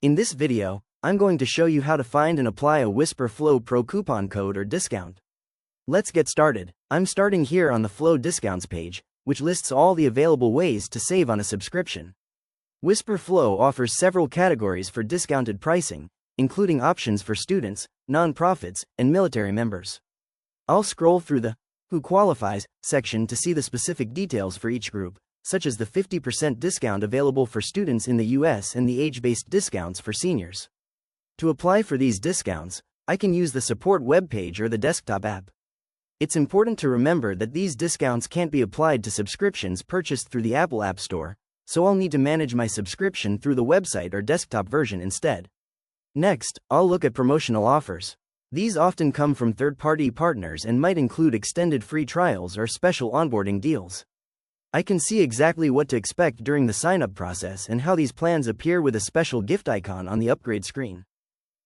In this video, I'm going to show you how to find and apply a Wispr Flow Pro coupon code or discount. Let's get started. I'm starting here on the Flow discounts page, which lists all the available ways to save on a subscription. Wispr Flow offers several categories for discounted pricing, including options for students, nonprofits, and military members. I'll scroll through the Who Qualifies section to see the specific details for each group, such as the 50% discount available for students in the US and the age-based discounts for seniors. To apply for these discounts, I can use the support webpage or the desktop app. It's important to remember that these discounts can't be applied to subscriptions purchased through the Apple App Store, so I'll need to manage my subscription through the website or desktop version instead. Next, I'll look at promotional offers. These often come from third-party partners and might include extended free trials or special onboarding deals. I can see exactly what to expect during the sign-up process and how these plans appear with a special gift icon on the upgrade screen.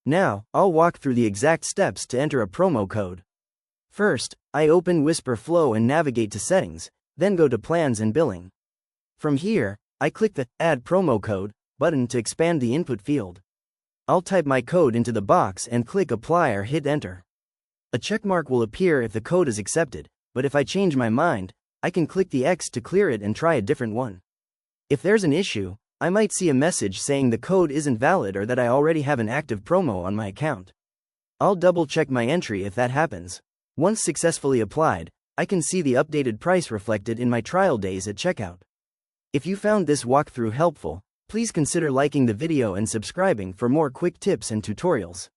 Now, I'll walk through the exact steps to enter a promo code. First, I open Wispr Flow and navigate to Settings, then go to Plans and Billing. From here, I click the Add Promo Code button to expand the input field. I'll type my code into the box and click Apply or hit Enter. A checkmark will appear if the code is accepted, but if I change my mind, I can click the X to clear it and try a different one. If there's an issue, I might see a message saying the code isn't valid or that I already have an active promo on my account. I'll double-check my entry if that happens. Once successfully applied, I can see the updated price reflected in my trial days at checkout. If you found this walkthrough helpful, please consider liking the video and subscribing for more quick tips and tutorials.